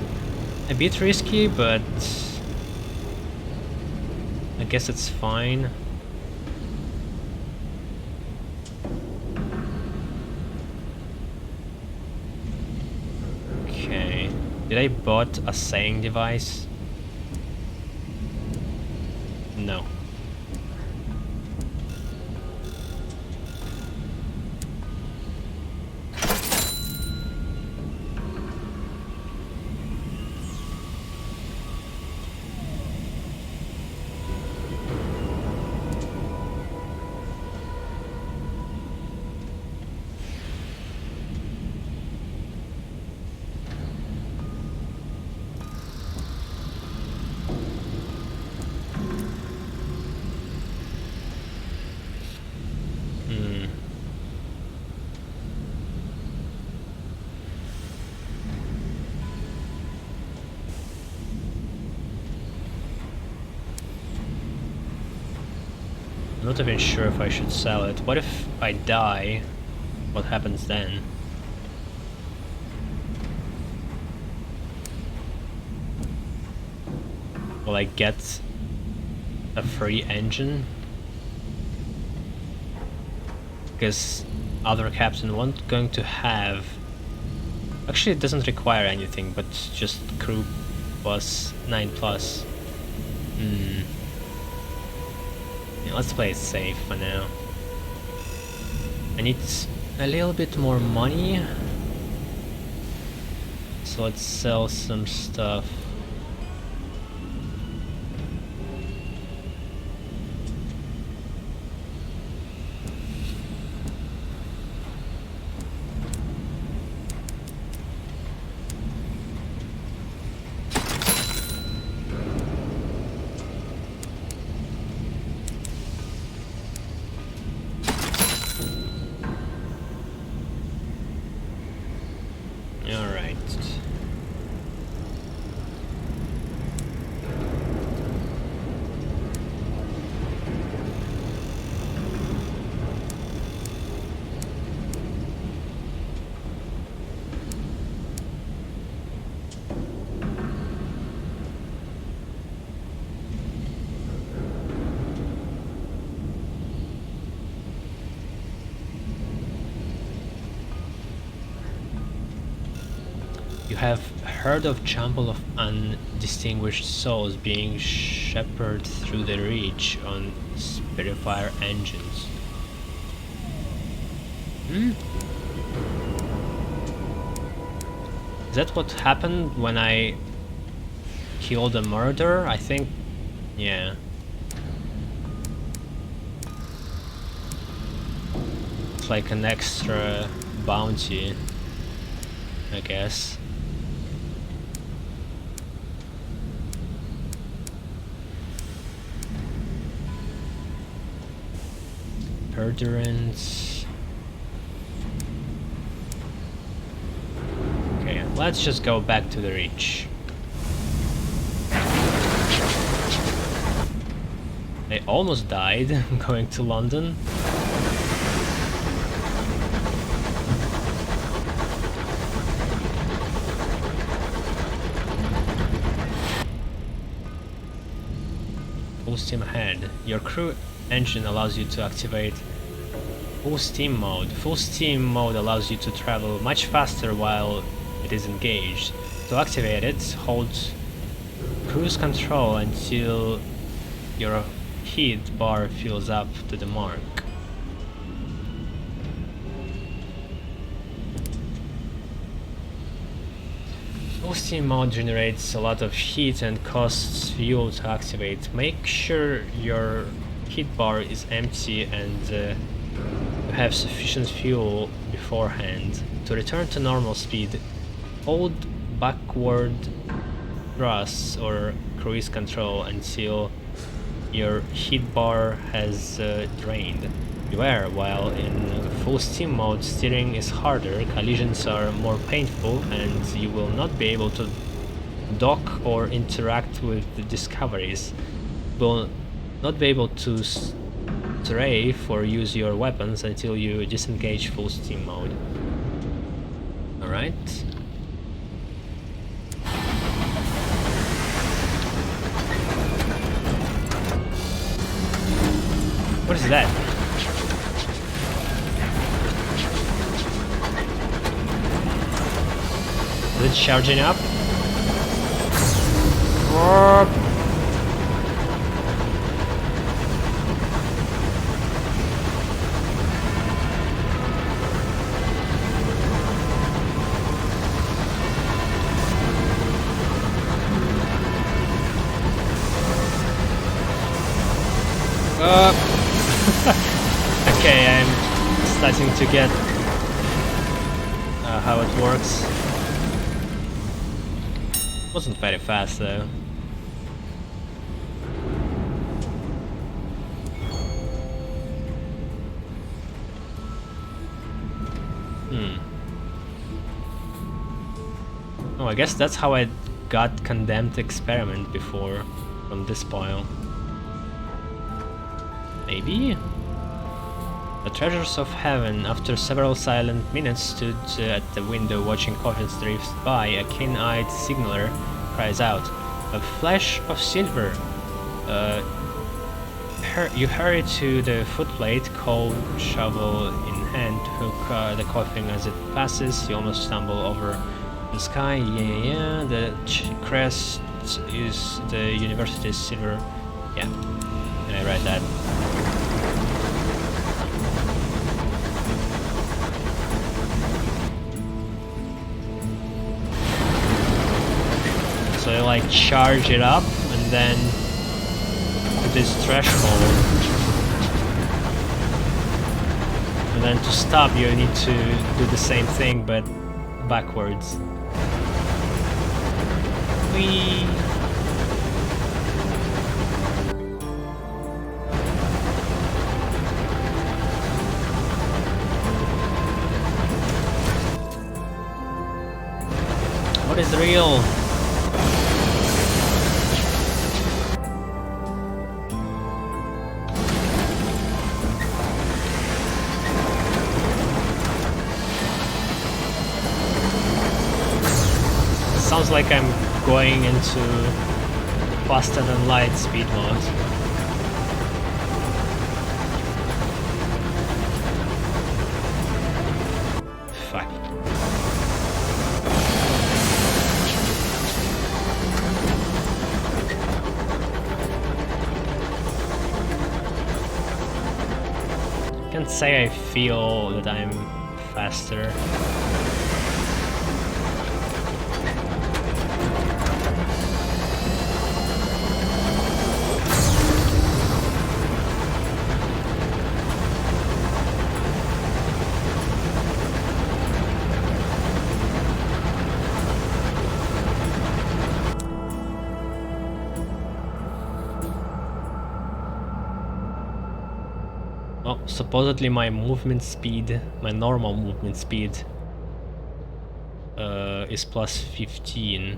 a bit risky, but I guess it's fine. Okay, did I bought a saying device? No. I'm not even sure if I should sell it. What if I die? What happens then? Will I get a free engine? Because other captain won't going to have... Actually it doesn't require anything, but just crew plus 9 plus. Yeah, let's play it safe for now. I need a little bit more money. So let's sell some stuff. Alright. You have heard of jumble of undistinguished souls being shepherded through the reach on Purveyor engines. Is that what happened when I killed a murderer? I think... yeah. It's like an extra bounty, I guess. Perderance. Okay, let's just go back to the reach. I almost died going to London. Full steam ahead. Your crew engine allows you to activate full steam mode. Full steam mode allows you to travel much faster while it is engaged. To activate it, hold cruise control until your heat bar fills up to the mark. Full steam mode generates a lot of heat and costs fuel to activate. Make sure your heat bar is empty and you have sufficient fuel beforehand. To return to normal speed, hold backward thrust or cruise control until your heat bar has drained. Beware, while in full steam mode, steering is harder, collisions are more painful, and you will not be able to dock or interact with the discoveries. You will not be able to strafe or use your weapons until you disengage full steam mode. Alright. What is that? Is it charging up? Okay, I'm starting to get how it works. Wasn't very fast though. Oh, I guess that's how I got condemned experiment before from this pile. Maybe? The treasures of heaven. After several silent minutes stood at the window watching coffins drift by, a keen-eyed signaler cries out, "A flash of silver!" You hurry to the footplate, cold shovel in hand, hook the coffin as it passes. You almost stumble over the sky. Yeah. The crest is the university's silver. Yeah, I read that. So you like charge it up and then to this threshold. And then to stop you need to do the same thing but backwards. Whee! What is real? Sounds like I'm going into faster than light speed mode. Fuck. Can't say I feel that I'm faster. Oh, supposedly my movement speed, my normal movement speed, is plus 15.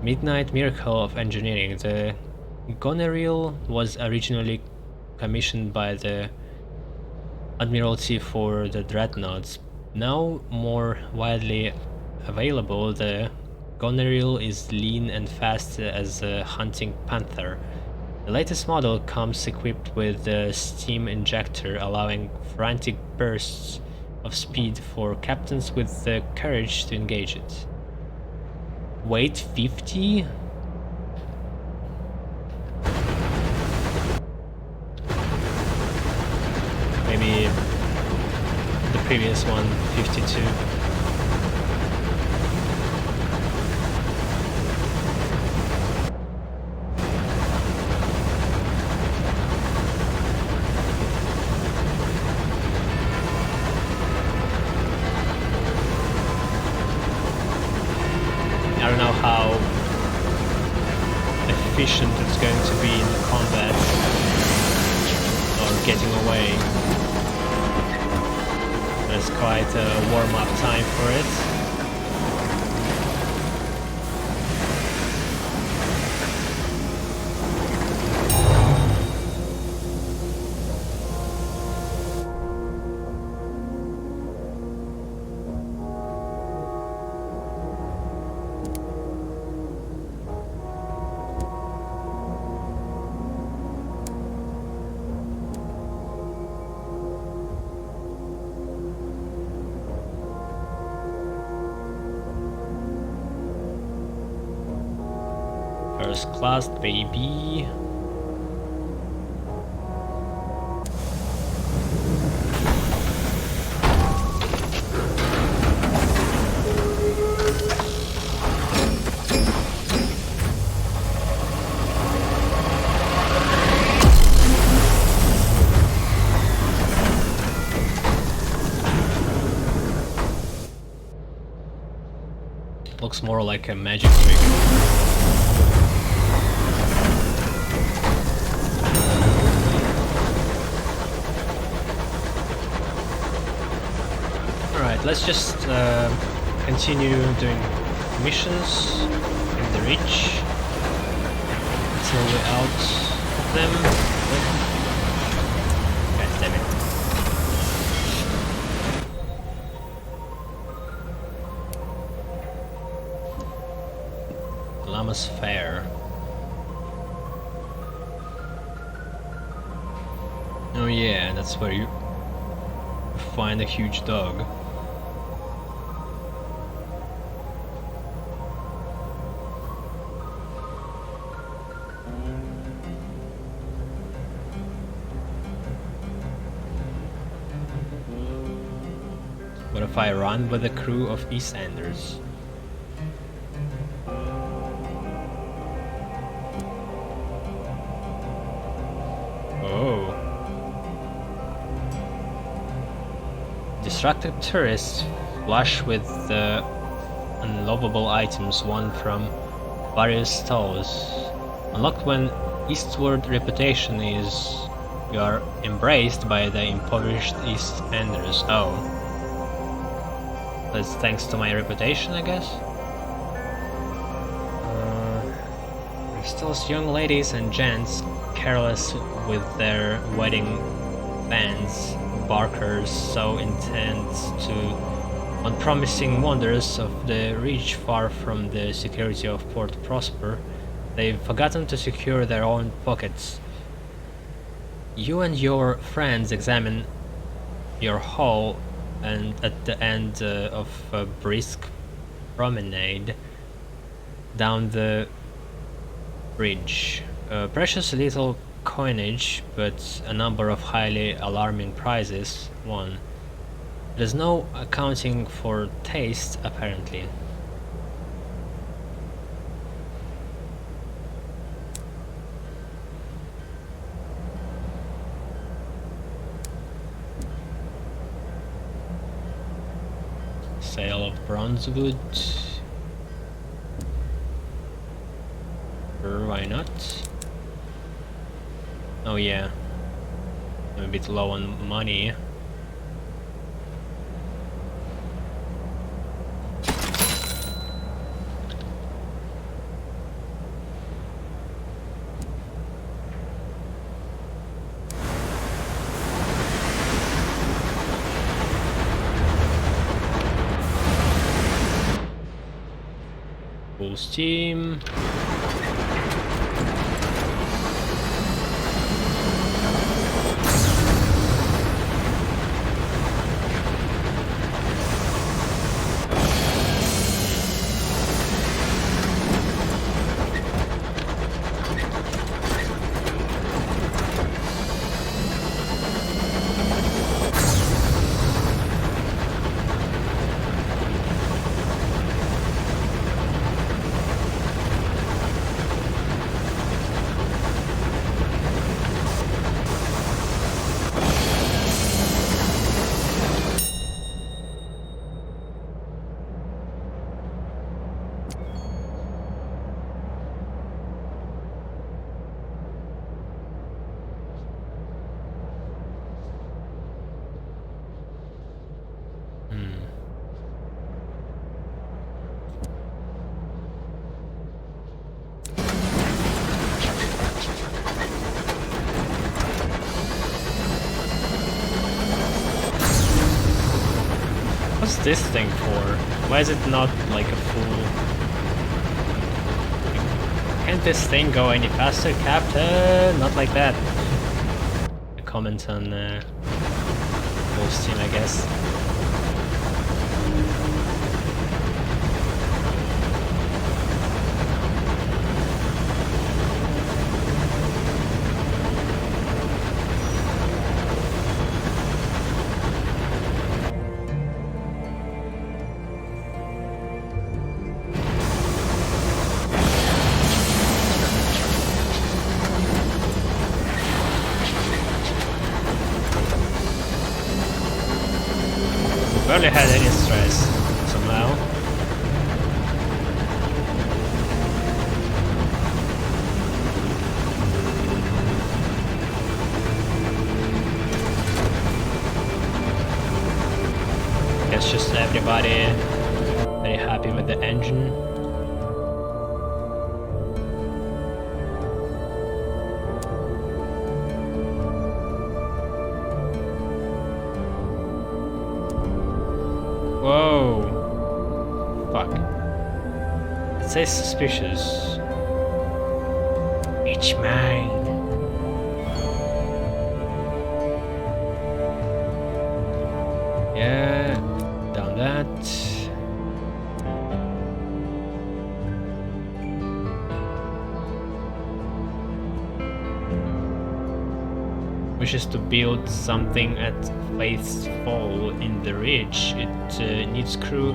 Midnight Miracle of Engineering. The Goneril was originally commissioned by the Admiralty for the Dreadnoughts. Now more widely available, the Goneril is lean and fast as a hunting panther. The latest model comes equipped with a steam injector, allowing frantic bursts of speed for captains with the courage to engage it. Weight 50? Maybe the previous one, 52. I don't know how efficient it's going to be in combat or getting away. There's quite a warm-up time for it. First class, baby. Looks more like a magic trick. Let's just continue doing missions in the reach until we're out of them. God damn it. Llama's Fair. Oh yeah, that's where you find a huge dog. What if I run with a crew of Eastenders? Distracted tourists flush with the unlovable items won from various stalls. Unlocked when eastward reputation is you are embraced by the impoverished East Enders. Oh. That's thanks to my reputation, I guess? There's still young ladies and gents careless with their wedding bands, barkers so intent on promising wonders of the rich far from the security of Port Prosper, they've forgotten to secure their own pockets. You and your friends examine your hall and at the end of a brisk promenade down the bridge. Precious little coinage, but a number of highly alarming prizes won. There's no accounting for taste, apparently. Sale of bronze wood. Sure, why not? Oh yeah, I'm a bit low on money. Full steam. What's this thing for? Why is it not like a full... Can't this thing go any faster, Captain? Not like that. A comment on full steam, I guess. Barely had any stress somehow. Guess just everybody very happy with the engine. Whoa. Fuck. It says suspicious. It's mine. Yeah, down that. Wishes to build something at Faith's Fall in the ridge. It needs crew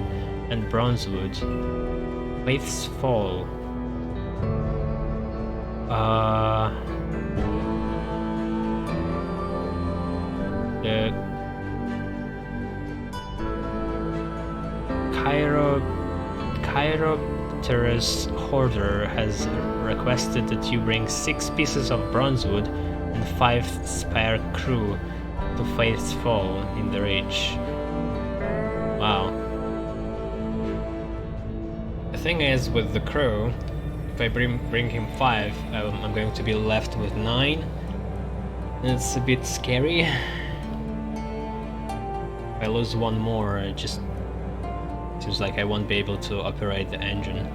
and bronzewood. Faith's Fall. Chiropterus Hoarder has requested that you bring 6 pieces of bronze wood and 5 spare crew to Faith's Fall in the Ridge. Wow. The thing is, with the crew, if I bring him 5, I'm going to be left with 9. It's a bit scary. If I lose one more, it just seems like I won't be able to operate the engine.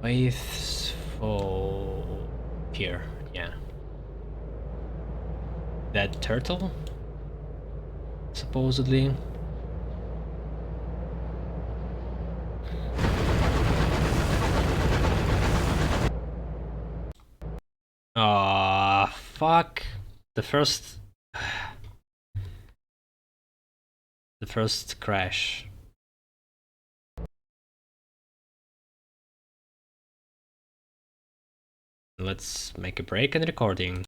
Faithful here, yeah. That turtle? Supposedly. Ah, fuck. The first crash. Let's make a break in recording.